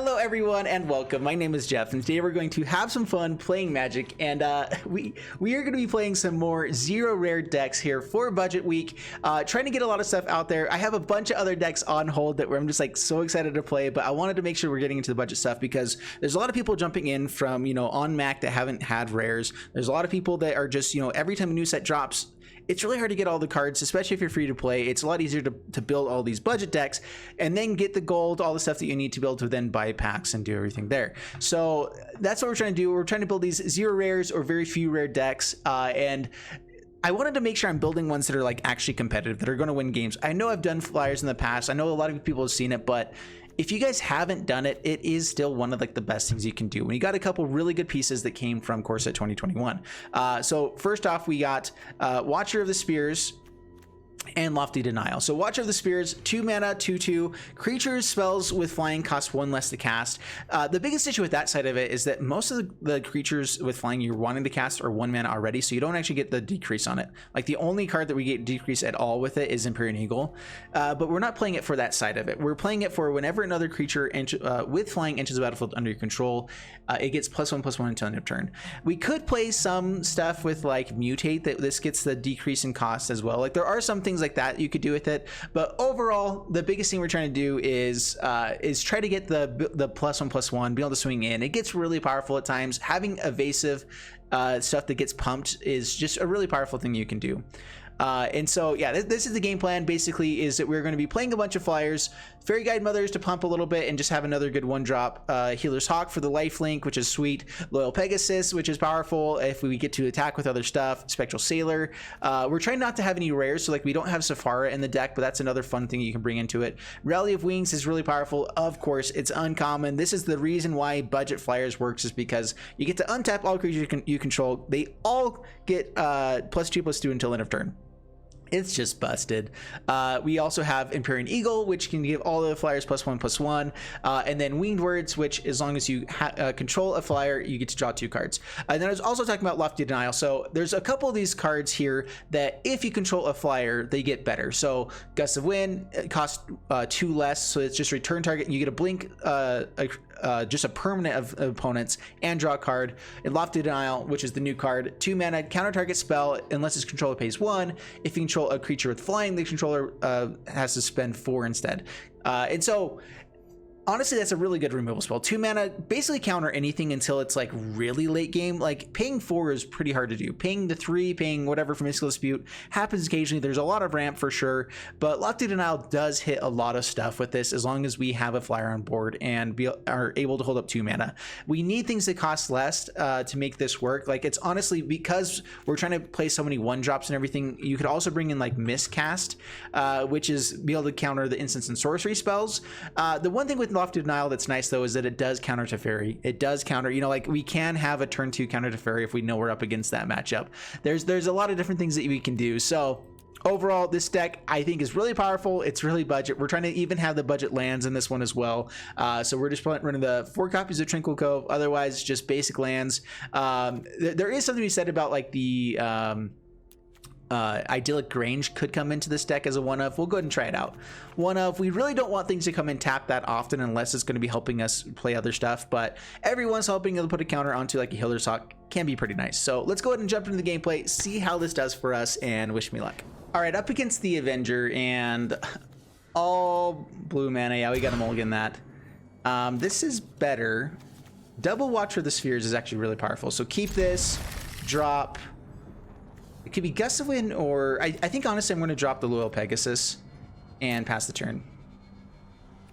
Hello everyone and welcome. My name is Jeff and today we're going to have some fun playing Magic, and we are going to be playing some more zero rare decks here for budget week, trying to get a lot of stuff out there. I have a bunch of other decks on hold that I'm just like so excited to play, but I wanted to make sure we're getting into the budget stuff because there's a lot of people jumping in from, on Mac that haven't had rares. There's a lot of people that are just, every time a new set drops, it's really hard to get all the cards, especially if you're free to play. It's a lot easier to build all these budget decks and then get the gold, all the stuff that you need to be able to then buy packs and do everything there. So that's what we're trying to do. We're trying to build these zero rares or very few rare decks, and I wanted to make sure I'm building ones that are like actually competitive, that are going to win games. I know I've done flyers in the past. I know a lot of people have seen it, but if you guys haven't done it, it is still one of like the best things you can do when you got a couple really good pieces that came from Core Set 2021. So first off, we got Watcher of the Spears and Lofty Denial. So Watcher of the Spears, 2 mana, 2/2. Creatures, spells with flying cost 1 less to cast. The biggest issue with that side of it is that most of the creatures with flying you're wanting to cast are 1 mana already, so you don't actually get the decrease on it. Like the only card that we get decrease at all with it is Empyrean Eagle, but we're not playing it for that side of it. We're playing it for whenever another creature with flying enters the battlefield under your control, it gets +1/+1 until end of turn. We could play some stuff with like Mutate that this gets the decrease in cost as well. Like there are some things like that you could do with it, but overall the biggest thing we're trying to do is try to get the +1/+1, be able to swing in. It gets really powerful at times. Having evasive stuff that gets pumped is just a really powerful thing you can do. And so yeah, this is the game plan basically, is that we're going to be playing a bunch of flyers, Fairy Guide Mothers to pump a little bit and just have another good one drop, Healer's Hawk for the life link, which is sweet, Loyal Pegasus, which is powerful if we get to attack with other stuff, Spectral Sailor. We're trying not to have any rares, so like we don't have Safara in the deck, but that's another fun thing you can bring into it. Rally of Wings is really powerful. Of course, it's uncommon. This is the reason why budget flyers works, is because you get to untap all creatures you control. They all get +2/+2 until end of turn. It's just busted. We also have Empyrean Eagle, which can give all the flyers +1/+1, and then Winged Words, which as long as you control a flyer, you get to draw 2 cards. And then I was also talking about Lofty Denial. So there's a couple of these cards here that if you control a flyer, they get better. So Gust of Wind, it costs 2 less, so it's just return target, and you get a blink, just a permanent of opponents, and draw a card. And Lofty Denial, which is the new card, 2 mana, counter target spell unless its controller pays 1. If you control a creature with flying, the controller has to spend 4 instead. And so honestly, that's a really good removal spell. 2 mana, basically counter anything until it's like really late game. Like paying 4 is pretty hard to do. Paying the 3, paying whatever for Mystical Dispute happens occasionally. There's a lot of ramp for sure, but Lofty Denial does hit a lot of stuff with this as long as we have a flyer on board and are able to hold up 2 mana. We need things that cost less to make this work. Like it's honestly, because we're trying to play so many 1-drops and everything, you could also bring in like Miscast, which is be able to counter the instants and sorcery spells. The one thing with Lofty Denial that's nice though is that it does counter Teferi. It does counter, like we can have a turn 2 counter Teferi if we know we're up against that matchup. There's a lot of different things that we can do. So overall, this deck I think is really powerful. It's really budget. We're trying to even have the budget lands in this one as well. So we're just running the 4 copies of Tranquil Cove. Otherwise, just basic lands. There is something to be said about like the Idyllic Grange could come into this deck as a 1-of. We'll go ahead and try it out. 1-of. We really don't want things to come in tap that often unless it's going to be helping us play other stuff, but every once helping to put a counter onto like a Healer's Hawk can be pretty nice. So let's go ahead and jump into the gameplay, see how this does for us, and wish me luck. All right, up against the Avenger and all blue mana. Yeah, we got to mulligan that. This is better. Double Watcher of the Spheres is actually really powerful. So keep this, drop. It could be Gust of Wind, or I think honestly I'm going to drop the Loyal Pegasus and pass the turn.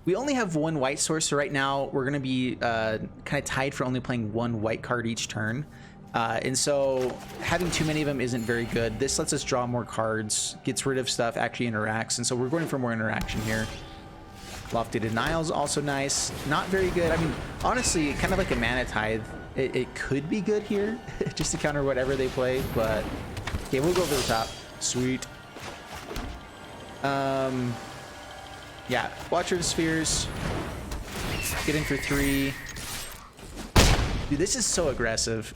We only have 1 white source, so right now we're going to be kind of tied for only playing 1 white card each turn. And so having too many of them isn't very good. This lets us draw more cards, gets rid of stuff, actually interacts, and so we're going for more interaction here. Lofty Denial is also nice. Not very good. I mean, honestly, kind of like a Mana Tithe. It could be good here, just to counter whatever they play, but okay, we'll go over the top. Sweet. Yeah, Watcher of the Spheres. Get in for 3. Dude, this is so aggressive.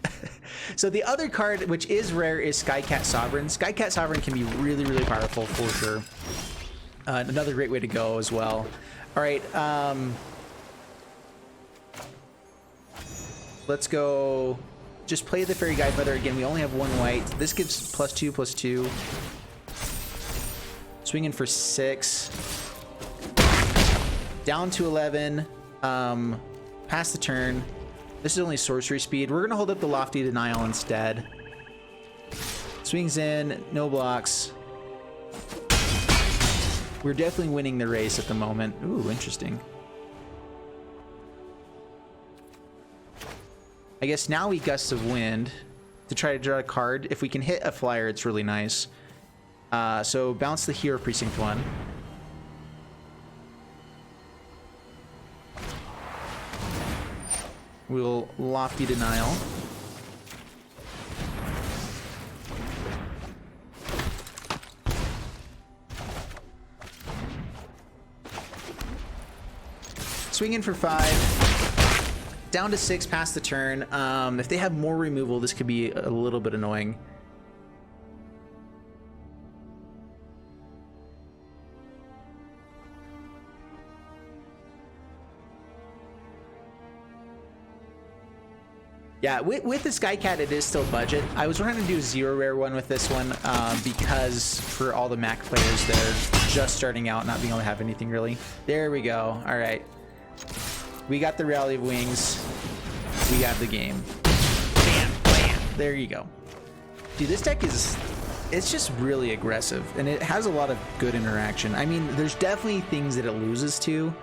So the other card, which is rare, is Skycat Sovereign. Skycat Sovereign can be really, really powerful for sure. Another great way to go as well. All right. Let's go. Just play the Fairy Guidefeather again. We only have 1 white. This gives +2/+2. Swinging for 6. Down to 11. Pass the turn. This is only sorcery speed. We're gonna hold up the Lofty Denial instead. Swings in, no blocks. We're definitely winning the race at the moment. Ooh, interesting. I guess now we Gusts of Wind to try to draw a card. If we can hit a flyer, it's really nice. So bounce the Hero Precinct 1. We'll Lofty Denial. Swing in for 5. Down to 6 past the turn. If they have more removal, this could be a little bit annoying. Yeah, with the Skycat, it is still budget. I was trying to do a 0 rare one with this one because for all the Mac players that are just starting out, not being able to have anything really. There we go. All right. We got the Rally of Wings. We got the game. Bam, bam. There you go. Dude, this deck it's just really aggressive, and it has a lot of good interaction. I mean, there's definitely things that it loses to,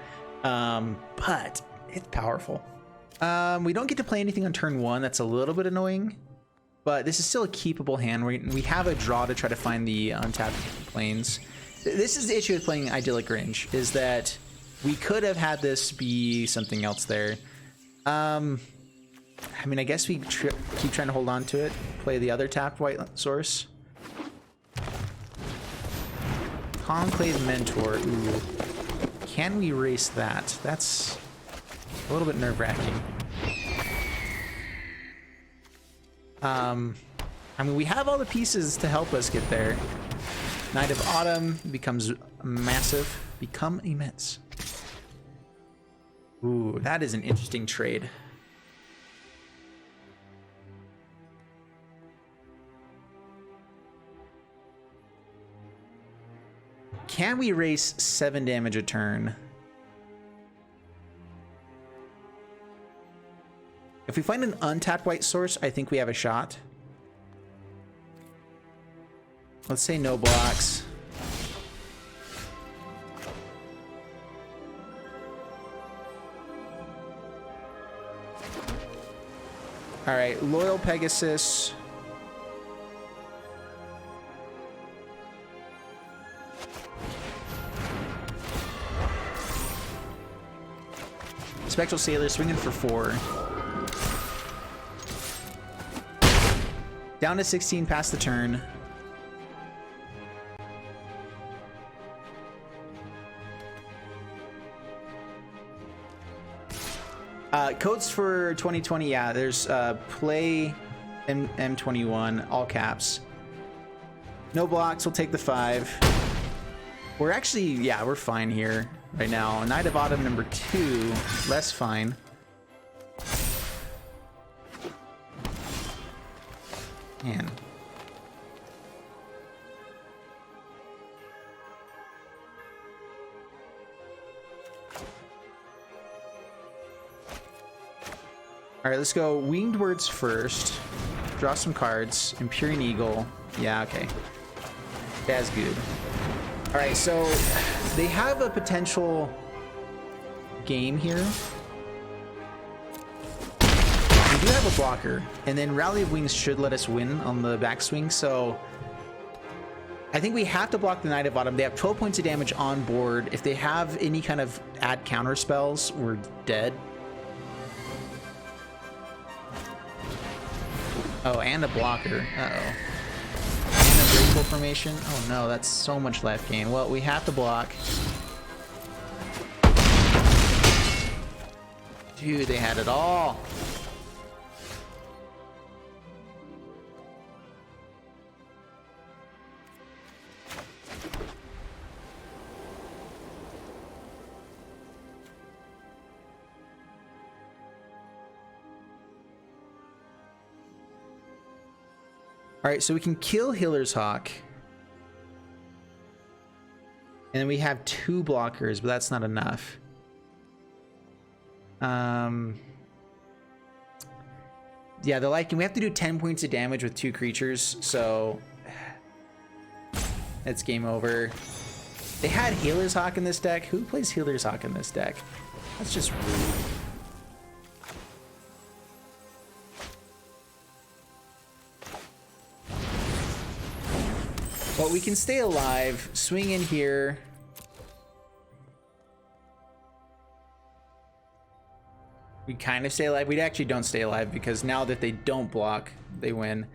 but it's powerful. We don't get to play anything on turn 1. That's a little bit annoying, but this is still a keepable hand. We have a draw to try to find the untapped planes. This is the issue with playing Idyllic Range, is that we could have had this be something else there. I mean, I guess we keep trying to hold on to it. Play the other tapped white source. Conclave Mentor. Ooh. Can we erase that? That's a little bit nerve-wracking. I mean, we have all the pieces to help us get there. Knight of Autumn becomes massive. Become immense. Ooh, that is an interesting trade. Can we erase 7 damage a turn? If we find an untapped white source, I think we have a shot. Let's say no blocks. All right, Loyal Pegasus. Spectral Sailor swinging for 4. Down to 16 past the turn. Codes for 2020, yeah, there's play M21, all caps. No blocks, we'll take the 5. We're actually, yeah, we're fine here right now. Knight of Autumn number 2, less fine. Man. All right, let's go Winged Words first. Draw some cards. Empyrean Eagle. Yeah, okay. That's good. All right, so they have a potential game here. We do have a blocker, and then Rally of Wings should let us win on the backswing, so I think we have to block the Knight of Autumn. They have 12 points of damage on board. If they have any kind of add counter spells, we're dead. Oh, and a blocker. Uh-oh. And a Grateful Formation. Oh no, that's so much life gain. Well, we have to block. Dude, they had it all. All right, so we can kill Healer's Hawk. And then we have 2 blockers, but that's not enough. Yeah, the Lycan, we have to do 10 points of damage with 2 creatures, so it's game over. They had Healer's Hawk in this deck. Who plays Healer's Hawk in this deck? That's just rude. But we can stay alive, swing in here. We kind of stay alive. We actually don't stay alive because now that they don't block, they win.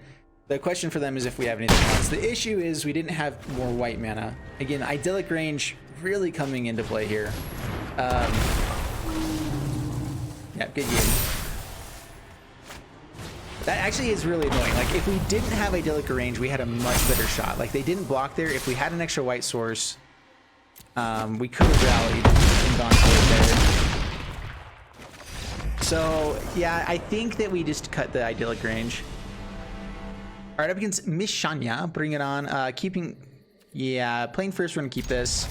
The question for them is if we have anything else. The issue is we didn't have more white mana. Again, idyllic range really coming into play here. Yeah, good game. That actually is really annoying. Like, if we didn't have idyllic range, we had a much better shot. Like, they didn't block there. If we had an extra white source, we could have rallied and gone for it there. So, yeah, I think that we just cut the idyllic range. All right, up against Miss Shanya. Bring it on. Playing first, we're going to keep this.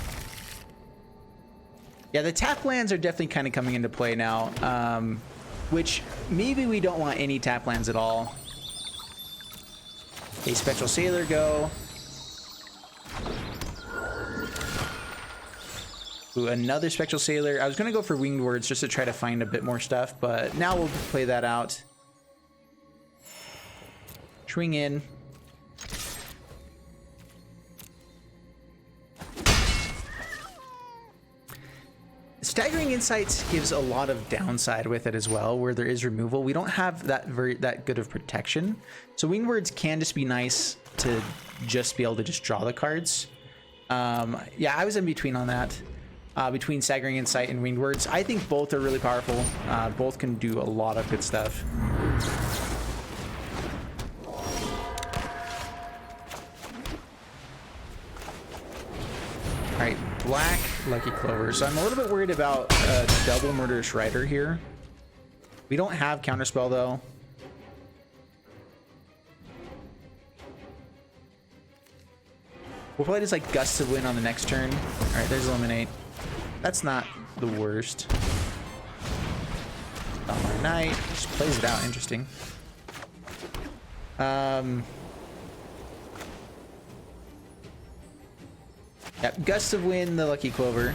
Yeah, the tap lands are definitely kind of coming into play now. Which maybe we don't want any tap lands at all. A Spectral Sailor go. Ooh, another Spectral Sailor. I was going to go for Winged Words just to try to find a bit more stuff, but now we'll play that out. Swing in. Staggering Insights gives a lot of downside with it as well, where there is removal. We don't have that good of protection. So Winged Words can just be nice to just be able to just draw the cards. Yeah, I was in between on that. Between Staggering Insight and Winged Words. I think both are really powerful. Both can do a lot of good stuff. All right, black Lucky Clover. So I'm a little bit worried about double Murderous Rider here. We don't have Counterspell though. We'll probably just like Gust of Wind on the next turn. All right, there's Eliminate. That's not the worst. Dollar Knight just plays it out. Interesting. Yep, Gust of Wind, the Lucky Clover.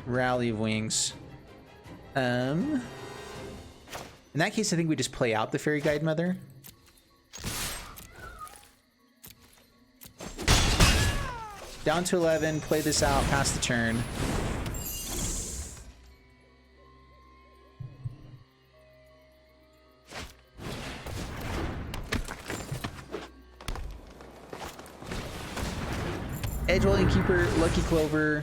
Rally of Wings. In that case, I think we just play out the Fairy Guide Mother. Down to 11, play this out, pass the turn. Edgewelling Keeper, Lucky Clover.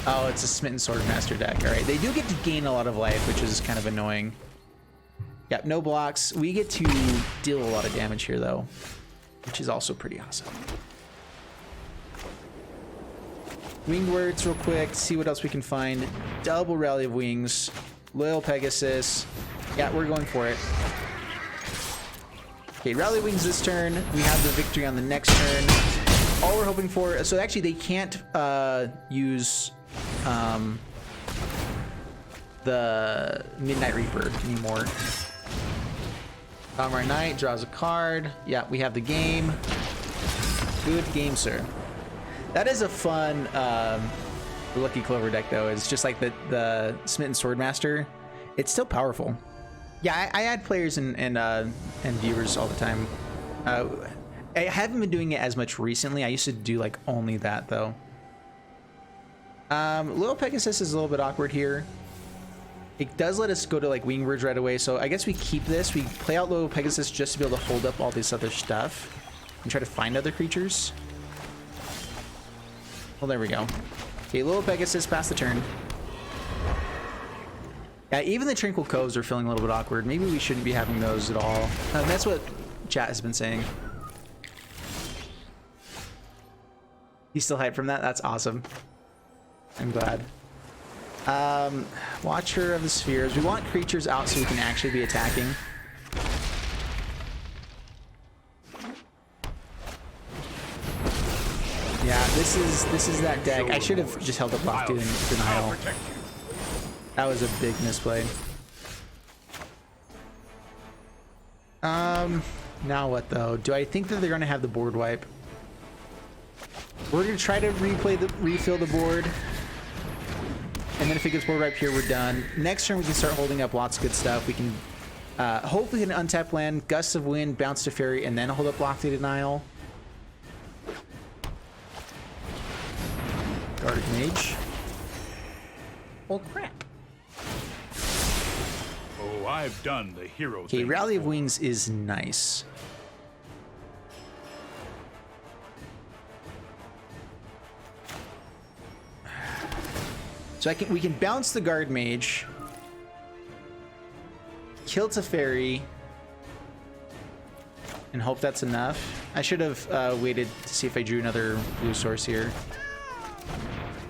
Oh, it's a Smitten Swordmaster deck. All right, they do get to gain a lot of life, which is kind of annoying. Yep, no blocks. We get to deal a lot of damage here, though, which is also pretty awesome. Winged Words real quick, see what else we can find. Double Rally of Wings. Loyal Pegasus. Yeah, we're going for it. Okay, Rally of Wings this turn. We have the victory on the next turn. All we're hoping for... So actually, they can't use the Midnight Reaper anymore. Tomar Knight draws a card. Yeah, we have the game. Good game, sir. That is a fun Lucky Clover deck, though. It's just like the Smitten Swordmaster. It's still powerful. Yeah, I add players and viewers all the time. I haven't been doing it as much recently. I used to do like only that, though. Little Pegasus is a little bit awkward here. It does let us go to like Winged Words right away, so I guess we keep this. We play out Little Pegasus just to be able to hold up all this other stuff and try to find other creatures. Well, there we go. Okay, Little Pegasus, pass the turn. Yeah, even the Tranquil Coves are feeling a little bit awkward. Maybe we shouldn't be having those at all. That's what chat has been saying. He's still hyped from that? That's awesome. I'm glad. Watcher of the Spheres. We want creatures out so we can actually be attacking. Yeah, this is that deck. I should have just held up Lofty and Denial. That was a big misplay. Now what though? Do I think that they're gonna have the board wipe? We're gonna try to refill the board. And then if it gets board wipe here, we're done. Next turn we can start holding up lots of good stuff. We can hopefully hit an untap land, Gusts of Wind, bounce to Fairy, and then hold up Lofty Denial. Guard Mage. Oh crap. Oh, I've done the hero Okay, thing Rally of before. Wings is nice. So we can bounce the Guard Mage, kill Teferi, and hope that's enough. I should have waited to see if I drew another blue source here.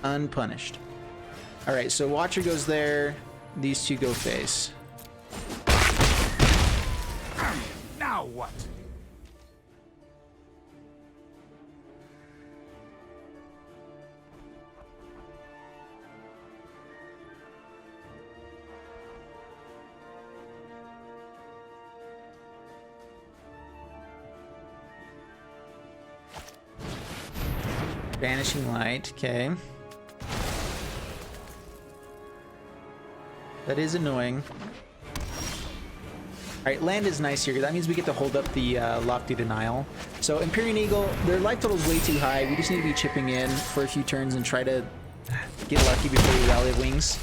Unpunished. All right, so Watcher goes there. These two go face. Now what? Vanishing Light, okay. That is annoying. All right, land is nice here. That means we get to hold up the Lofty Denial. So Empyrean Eagle, their life total is way too high. We just need to be chipping in for a few turns and try to get lucky before we Rally of Wings.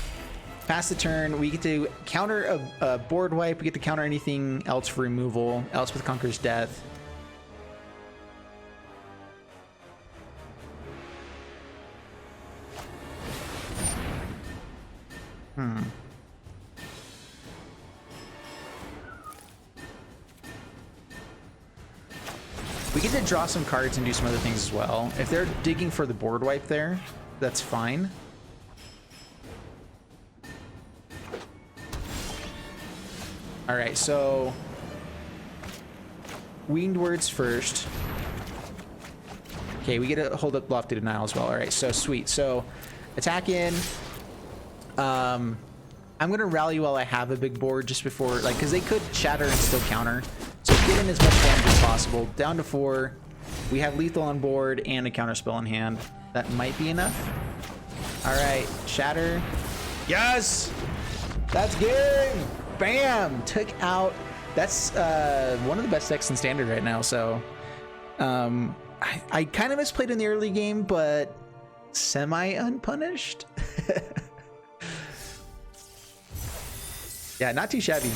Pass the turn, we get to counter a board wipe. We get to counter anything else for removal. Elspeth Conquers Death. We get to draw some cards and do some other things as well. If they're digging for the board wipe there, that's fine. All right, so Winged Words first. Okay, we get to hold up Lofty Denial as well. All right, so sweet. So attack in. I'm gonna rally while I have a big board just before, like, because they could shatter and still counter. So get in as much damage as possible. Down to 4. We have lethal on board and a counter spell in hand. That might be enough. All right, shatter. Yes, that's game. Bam, took out. That's one of the best decks in standard right now. So I kind of misplayed in the early game, but semi unpunished. Yeah, not too shabby.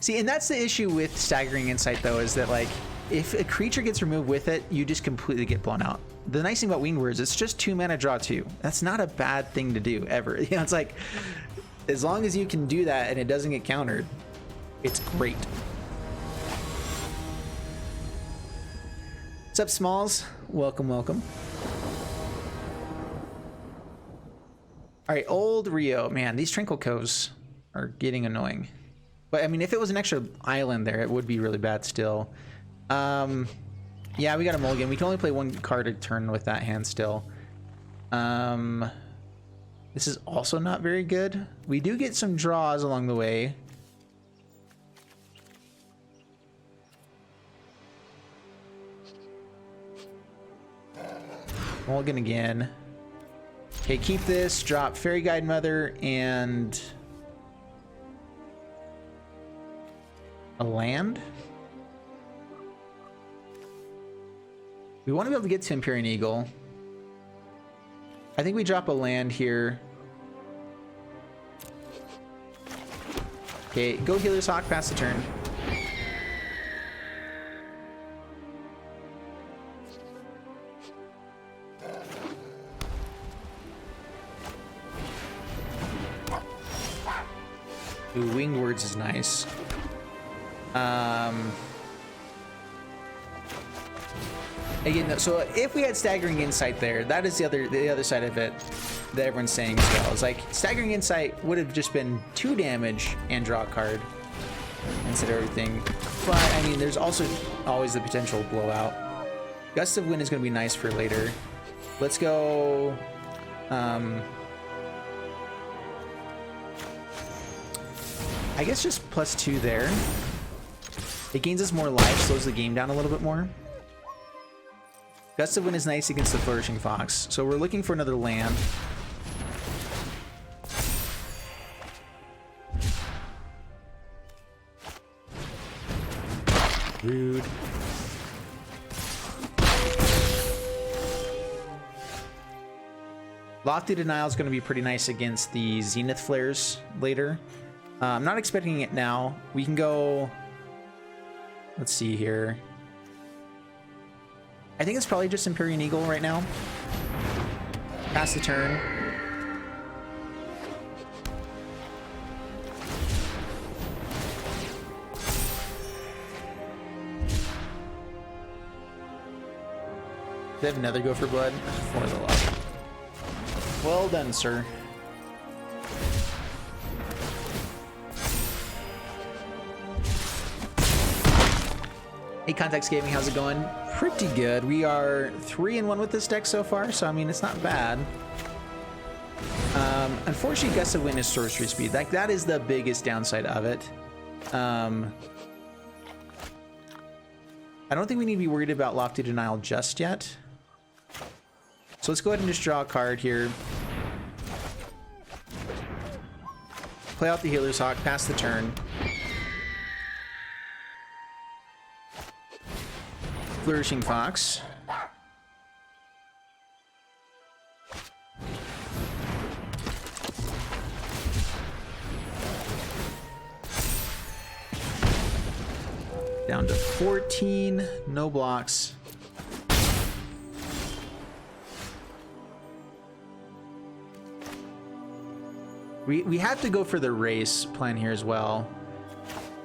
See, and that's the issue with Staggering Insight, though, is that, like, if a creature gets removed with it, you just completely get blown out. The nice thing about Winged Words, it's just 2 mana, draw 2. That's not a bad thing to do, ever. You know, it's like, as long as you can do that and it doesn't get countered, it's great. What's up, Smalls? Welcome, welcome. All right, old Rio. Man, these Tranquil Coves are getting annoying. But I mean, if it was an extra island there, it would be really bad still. Yeah, we got a mulligan. We can only play 1 card a turn with that hand still. This is also not very good. We do get some draws along the way. Mulligan again. Okay, keep this. Drop Fairy Guide Mother and a land. We want to be able to get to Empyrean Eagle. I think we drop a land here. Okay, go Healer's Hawk, pass the turn. Ooh, Winged Words is nice. Again, so if we had Staggering Insight there, that is the other side of it that everyone's saying as well. It's like Staggering Insight would have just been 2 damage and draw a card instead of everything. But I mean, there's also always the potential blowout. Gust of Wind is going to be nice for later. Let's go. I guess just +2 there. It gains us more life, slows the game down a little bit more. Gust of Wind is nice against the Flourishing Fox, so we're looking for another land. Rude. Lofty Denial is going to be pretty nice against the Zenith Flares later. I'm not expecting it now. We can go... Let's see here. I think it's probably just Empyrean Eagle right now. Pass the turn. They have another Go for Blood for the luck. Well done, sir. Hey, Context Gaming, how's it going? Pretty good. We are 3-1 with this deck so far, so I mean, it's not bad. Unfortunately, Gust of Wind is sorcery speed. Like, that is the biggest downside of it. I don't think we need to be worried about Lofty Denial just yet. So let's go ahead and just draw a card here. Play out the Healer's Hawk, pass the turn. Flourishing Fox. Down to 14, no blocks. We have to go for the race plan here as well.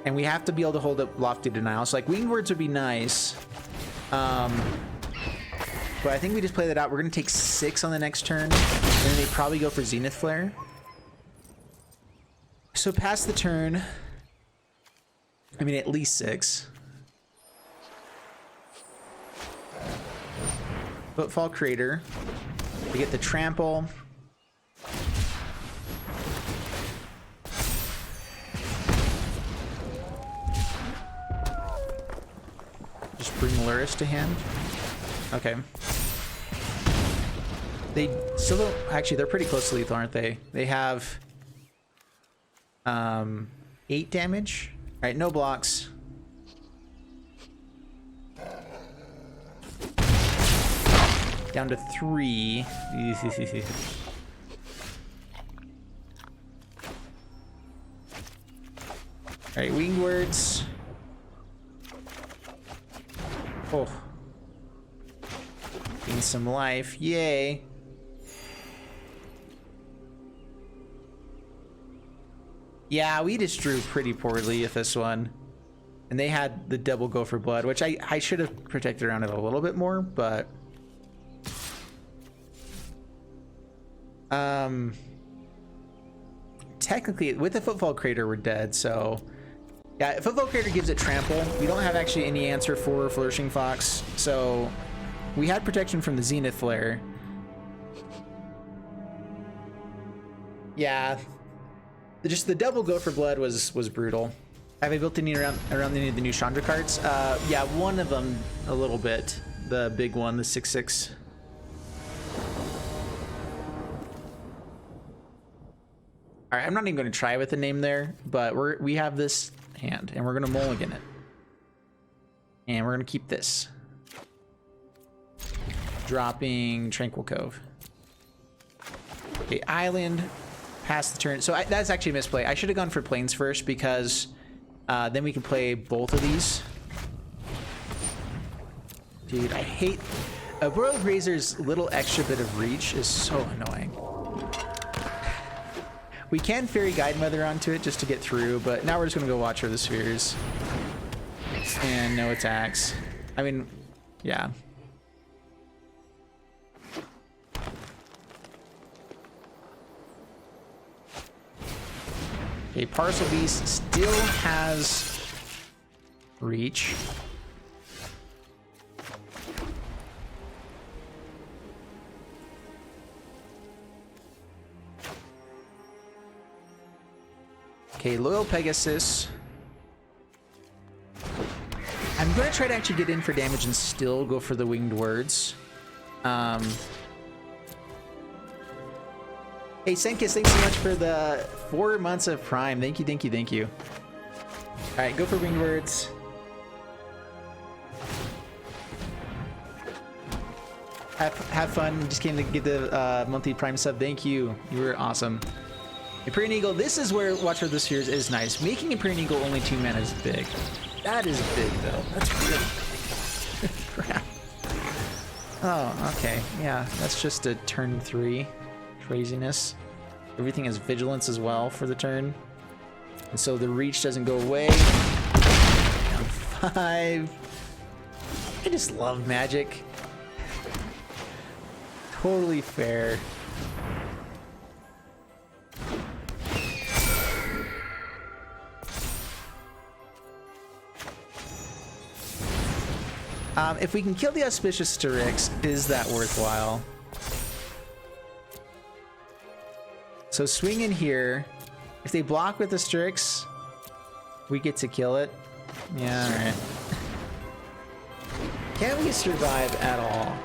And we have to be able to hold up Lofty Denial. So like Winged Words would be nice. But I think we just play that out. We're going to take 6 on the next turn. And then they probably go for Zenith Flare. So pass the turn. I mean, at least 6. Footfall Crater. We get the Trample. Just bring Lurrus to hand. Okay. They still don't... Actually, they're pretty close to lethal, aren't they? They have 8 damage. All right, no blocks. Down to 3. All right, Winged Words. Oh. Gain some life. Yay. Yeah, we just drew pretty poorly with this one. And they had the double Go for Blood, which I should have protected around it a little bit more, but... Technically, with the Footfall Crater, we're dead, so... Yeah, Footfall Crater gives it Trample. We don't have actually any answer for Flourishing Fox, so... We had protection from the Zenith Flare. Yeah. Just the double Go for Blood was brutal. Have I built any around any of the new Chandra cards? Yeah, one of them a little bit. The big one, the 6/6. All right, I'm not even going to try with the name there, but we have this hand, and we're going to mulligan it. And we're going to keep this. Dropping Tranquil Cove. Okay, Island. Pass the turn. So that's actually a misplay. I should have gone for Plains first because then we can play both of these. Dude, I hate... A Broiled Razor's little extra bit of reach is so annoying. We can Fairy Guide Mother onto it just to get through, but now we're just going to go Watcher of the Spheres. And no attacks. I mean, yeah. Okay, Parcel Beast still has reach. Okay, Loyal Pegasus. I'm going to try to actually get in for damage and still go for the Winged Words. Hey, Senkis, thanks so much for the 4 months of Prime. Thank you, thank you, thank you. All right, go for Winged Words. Have fun. Just came to get the monthly Prime sub. Thank you. You were awesome. Empyrean Eagle. This is where Watcher of the Spheres is nice. Making Empyrean Eagle only 2 mana is big. That is big, though. That's really big. Crap. Oh, okay. Yeah, that's just a turn 3 craziness. Everything has vigilance as well for the turn. And so the reach doesn't go away. Down 5. I just love Magic. Totally fair. If we can kill the Auspicious Styx, is that worthwhile? So swing in here. If they block with the Strix, we get to kill it. Yeah, alright. Can we survive at all?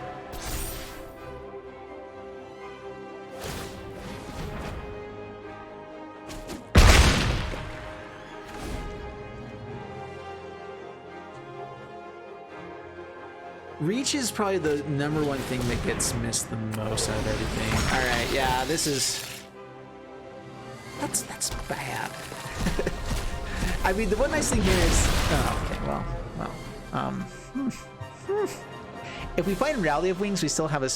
Reach is probably the #1 thing that gets missed the most out of everything. All right, yeah, this is... That's bad. I mean, the one nice thing here is... Oh, okay, well. If we find Rally of Wings, we still have a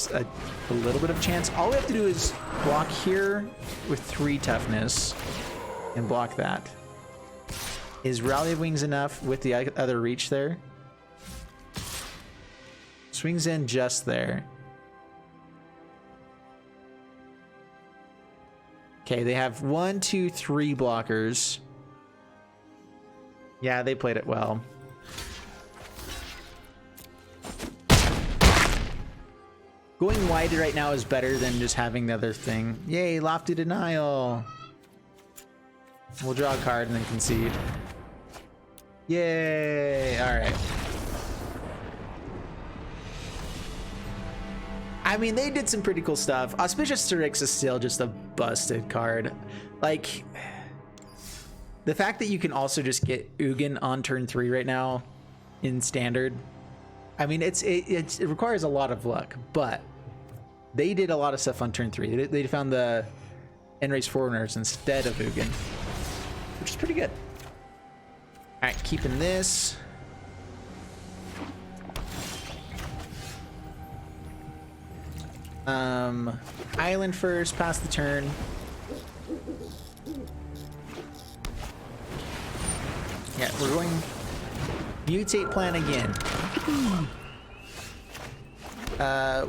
little bit of a chance. All we have to do is block here with 3 toughness and block that. Is Rally of Wings enough with the other reach there? Swings in just there. Okay, they have 1, 2, 3 blockers. Yeah, they played it well. Going wide right now is better than just having the other thing. Yay, Lofty Denial. We'll draw a card and then concede. Yay, all right. I mean, they did some pretty cool stuff. Auspicious Styx is still just a busted card. Like, the fact that you can also just get Ugin on turn 3 right now in standard. I mean, it requires a lot of luck, but they did a lot of stuff on turn 3. They found the Enrace Foreigners instead of Ugin, which is pretty good. All right, keeping this. Island first, pass the turn. Yeah, we're going mutate plan again.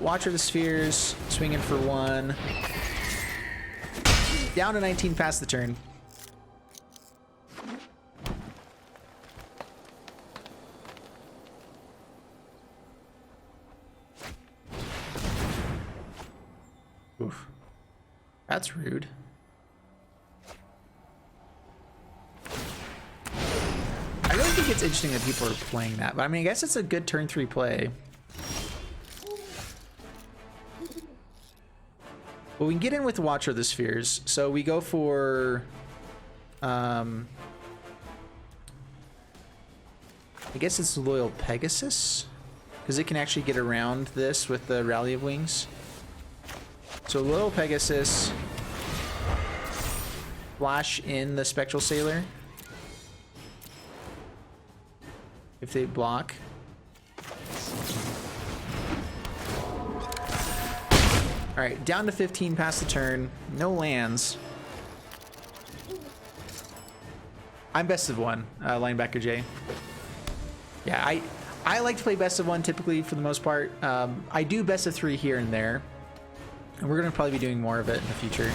Watcher of the Spheres, swinging for 1. Down to 19, pass the turn. Oof. That's rude. I really think it's interesting that people are playing that, but I mean, I guess it's a good turn 3 play. Well, we can get in with Watcher of the Spheres, so we go for... I guess it's Loyal Pegasus, because it can actually get around this with the Rally of Wings. So Loyal Pegasus, flash in the Spectral Sailor. If they block. All right, down to 15, pass the turn. No lands. I'm best of 1, linebacker Jay. Yeah, I like to play best of 1 typically for the most part. I do best of 3 here and there. And we're going to probably be doing more of it in the future.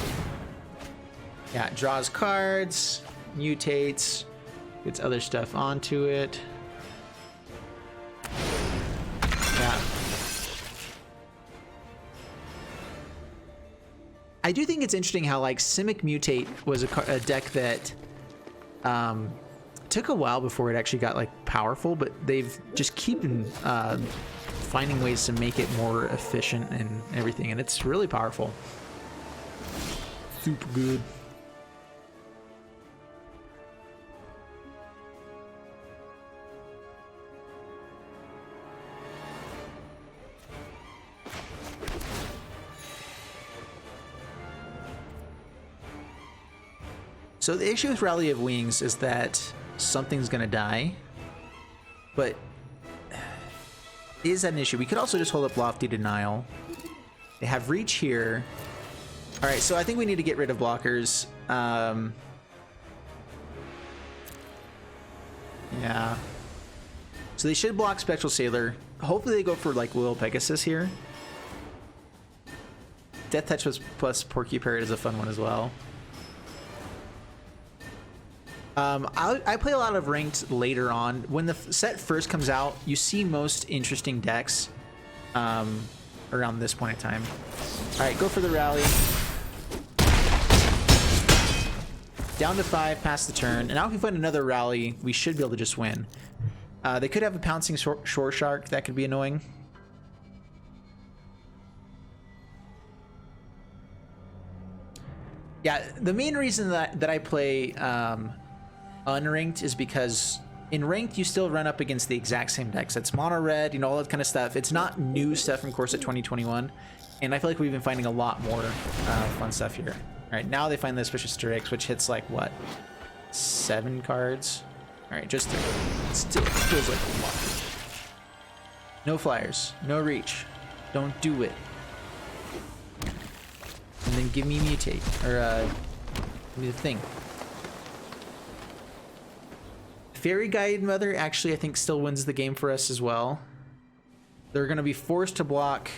Yeah, draws cards, mutates, gets other stuff onto it. Yeah. I do think it's interesting how, like, Simic Mutate was a deck that Took a while before it actually got like powerful, but they've just keeping finding ways to make it more efficient and everything, and it's really powerful. Super good. So the issue with Rally of Wings is that something's gonna die, but is that an issue? We could also just hold up Lofty Denial. They have reach here. All right, so I think we need to get rid of blockers. Yeah. So they should block Spectral Sailor. Hopefully they go for like Loyal Pegasus here. Death Touch plus Porky Parrot is a fun one as well. I play a lot of ranked later on. When the set first comes out, you see most interesting decks around this point in time. All right, go for the rally. Down to 5, pass the turn. And now if we find another rally, we should be able to just win. They could have a Pouncing Shore Shark. That could be annoying. Yeah, the main reason that I play unranked is because in ranked you still run up against the exact same decks. It's mono red, you know, all that kind of stuff. It's not new stuff from Corset 2021, and I feel like we've been finding a lot more fun stuff here. All right, now they find the Suspicious Strix, which hits like what, 7 cards. All right, just 3. It still feels like a lot. No flyers, no reach, don't do it. And then give me mutate, or give me the thing. Fairy Guide Mother actually, I think, still wins the game for us as well. They're going to be forced to block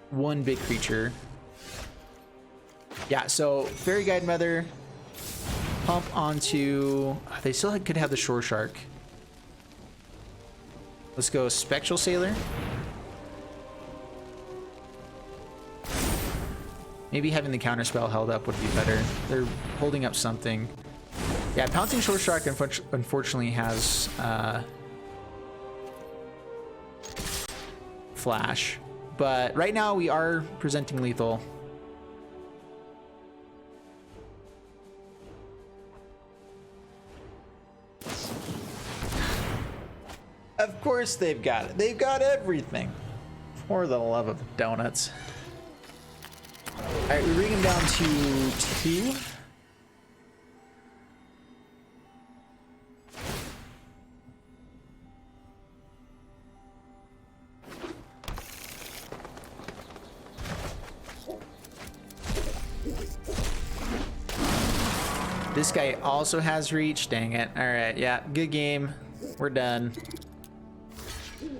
1 big creature. Yeah, so Fairy Guide Mother, pump onto... They still could have the Shore Shark. Let's go Spectral Sailor. Maybe having the counterspell held up would be better. They're holding up something. Yeah, Pouncing Shore Shark unfortunately has Flash. But right now we are presenting lethal. Of course they've got it. They've got everything. For the love of donuts. All right, we bring him down to 2. This guy also has reach. Dang it. All right, yeah, good game. We're done.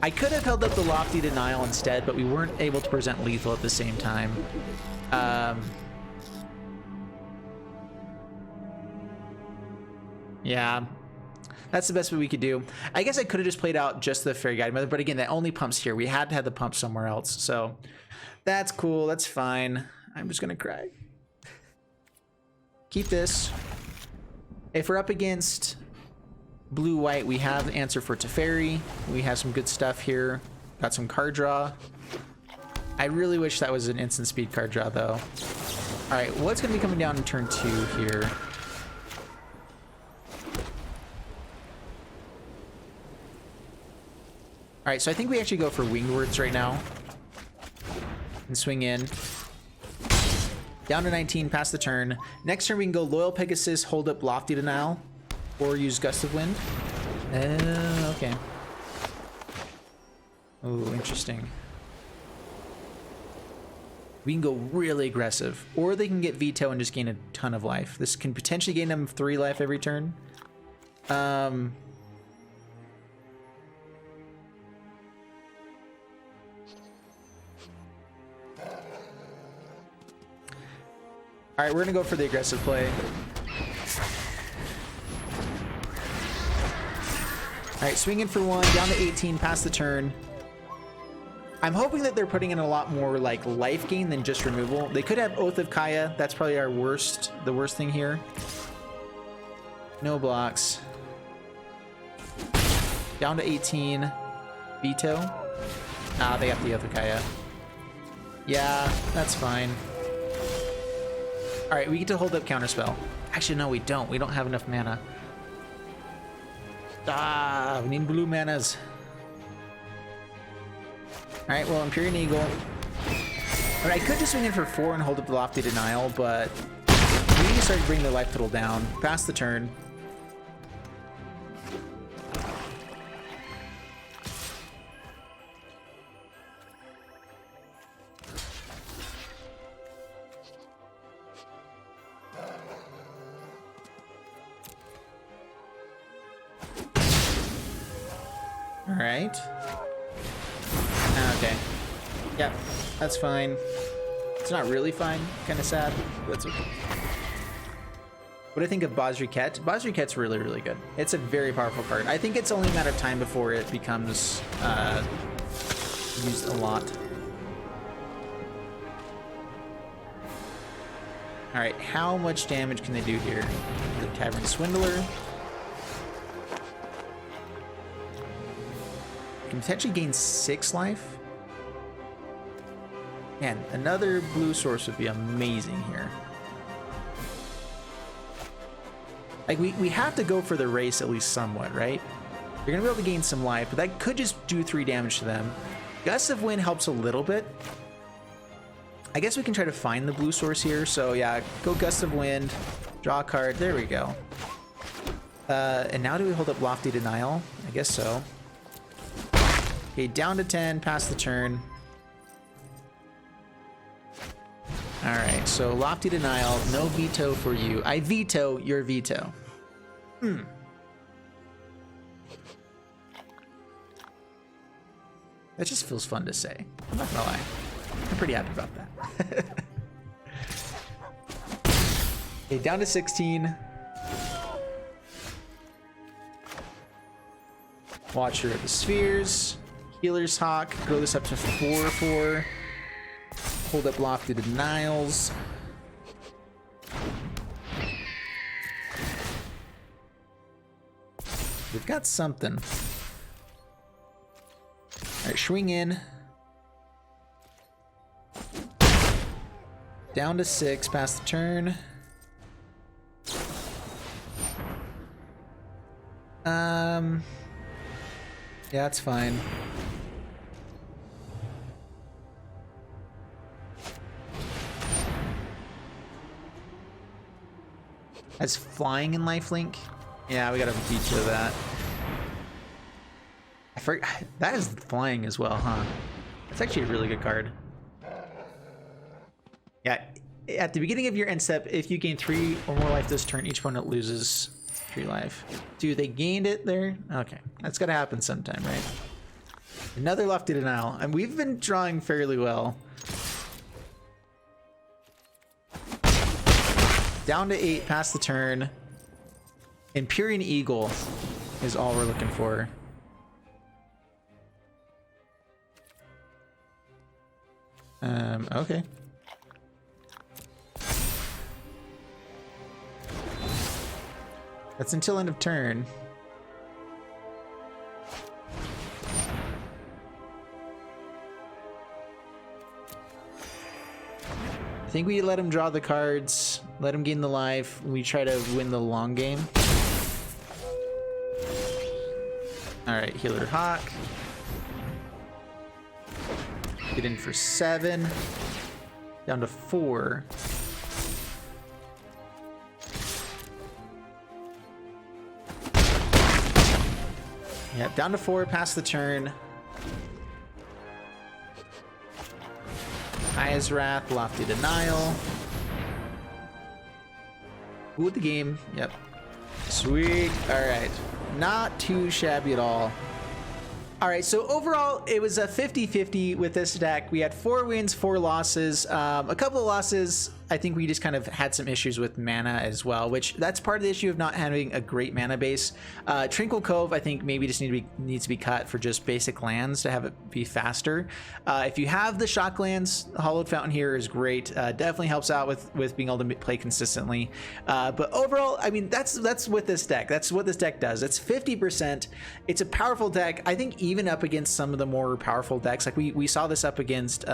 I could have held up the Lofty Denial instead, but we weren't able to present lethal at the same time. Yeah, that's the best we could do. I guess I could have just played out just the Fairy Guide Mother, but again, that only pumps here. We had to have the pump somewhere else, so that's cool. That's fine. I'm just gonna cry. Keep this. If we're up against blue-white, we have the answer for Teferi. We have some good stuff here. Got some card draw. I really wish that was an instant speed card draw, though. All right, what's going to be coming down in turn 2 here? All right, so I think we actually go for Winged Words right now. And swing in. Down to 19, pass the turn. Next turn we can go Loyal Pegasus, hold up Lofty Denial, or use Gust of Wind. Okay. Oh, interesting. We can go really aggressive, or they can get Vito and just gain a ton of life. This can potentially gain them 3 life every turn. All right, we're gonna go for the aggressive play. All right, swinging for 1, down to 18, pass the turn. I'm hoping that they're putting in a lot more like life gain than just removal. They could have Oath of Kaya. That's probably the worst thing here. No blocks. Down to 18. Vito. Ah, they got the other Kaya. Yeah, that's fine. Alright, we get to hold up Counterspell. Actually, no, we don't. We don't have enough mana. Ah, we need blue manas. Alright, well, Empyrean Eagle. But I could just swing in for 4 and hold up the Lofty Denial, but we need to start bringing the life total down. Pass the turn. All right. Okay. Yeah, that's fine. It's not really fine. Kind of sad. But that's okay. What do I think of Bozriket? Bozriket's really, really good. It's a very powerful card. I think it's only a matter of time before it becomes used a lot. All right, how much damage can they do here? The Tavern Swindler. Can potentially gain 6 life. Man, another blue source would be amazing here. Like, we have to go for the race at least somewhat, right? You're gonna be able to gain some life, but that could just do 3 damage to them. Gust of Wind helps a little bit. I guess we can try to find the blue source here. So yeah, go Gust of Wind, draw a card. There we go. And now do we hold up Lofty Denial? I guess so. Okay, down to 10, pass the turn. All right, so Lofty Denial, no veto for you. I veto your veto. That just feels fun to say. I'm not gonna lie. I'm pretty happy about that. Okay, down to 16. Watcher of the Spheres. Healer's Hawk. Grow this up to 4/4. Hold up Lofty Denials. We've got something. Alright, swing in. Down to 6, pass the turn. Yeah, that's fine. As flying in lifelink? Yeah, we gotta veto that. I forgot that is flying as well, huh? That's actually a really good card. Yeah, at the beginning of your end step, if you gain 3 or more life this turn, each opponent loses 3 life. Dude, they gained it there? Okay, that's gotta happen sometime, right? Another Lofty Denial, and we've been drawing fairly well. Down to 8, pass the turn. Empyrean Eagle is all we're looking for. Okay. That's until end of turn. I think we let him draw the cards, let him gain the life. We try to win the long game. All right, Healer Hawk. Get in for 7. Down to 4. Yep, down to 4, pass the turn. Aya's Wrath, Lofty Denial. Ooh, the game. Yep. Sweet. All right. Not too shabby at all. All right, so overall, it was a 50-50 with this deck. We had 4 wins, 4 losses. A couple of losses I think we just kind of had some issues with mana as well, which that's part of the issue of not having a great mana base. Tranquil Cove, I think maybe just needs to be cut for just basic lands to have it be faster. If you have the shock lands, Hollowed Fountain here is great. Definitely helps out with being able to play consistently. But overall, I mean, that's with this deck. That's what this deck does. It's 50%. It's a powerful deck. I think even up against some of the more powerful decks, like we saw this up against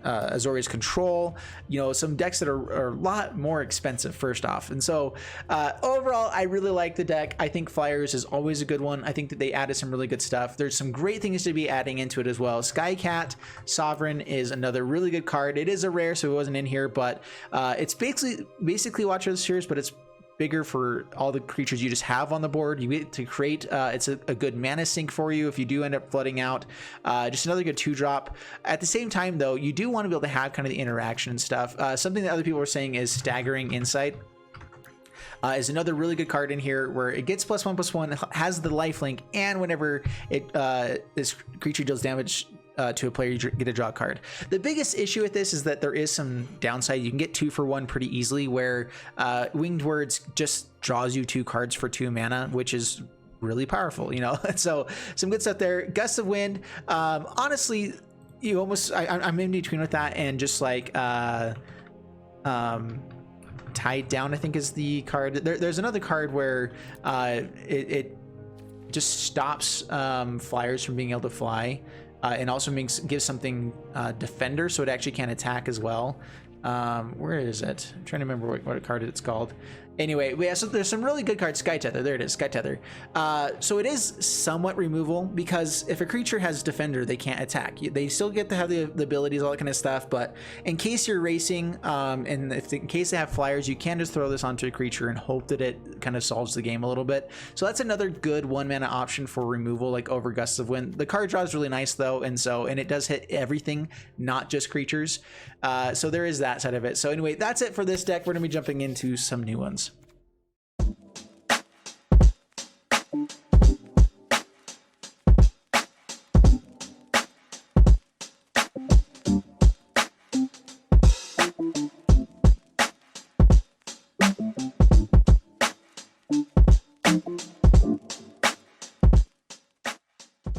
Azorius Control, you know, some decks that are a lot more expensive first off. And so overall, I really like the deck. I think Flyers is always a good one. I think that they added some really good stuff. There's some great things to be adding into it as well. Skycat Sovereign is another really good card. It is a rare, so it wasn't in here, but it's basically Watcher of the Spheres, but it's bigger for all the creatures you just have on the board. You get to create it's a good mana sink for you if you do end up flooding out. Just another good 2-drop. At the same time though, you do want to be able to have kind of the interaction and stuff. Something that other people are saying is Staggering Insight is another really good card in here, where it gets +1/+1, has the lifelink, and whenever it this creature deals damage to a player, you get a draw card. The biggest issue with this is that there is some downside. You can get 2 for 1 pretty easily, where Winged Words just draws you 2 cards for 2 mana, which is really powerful, you know. So some good stuff there. Gusts of Wind, honestly, you almost I'm in between with that and just like Tied Down, I think is the card. There's another card where it just stops flyers from being able to fly. And also gives something defender, so it actually can attack as well. Where is it? I'm trying to remember what card it's called. Anyway, yeah, so there's some really good cards. Sky Tether, there it is, Sky Tether. So it is somewhat removal, because if a creature has defender, they can't attack. They still get to have the abilities, all that kind of stuff, but in case you're racing, and in case they have flyers, you can just throw this onto a creature and hope that it kind of solves the game a little bit. So that's another good 1 mana option for removal, like over Gusts of Wind. The card draw is really nice though, and it does hit everything, not just creatures. So there is that side of it. So anyway, that's it for this deck. We're gonna be jumping into some new ones.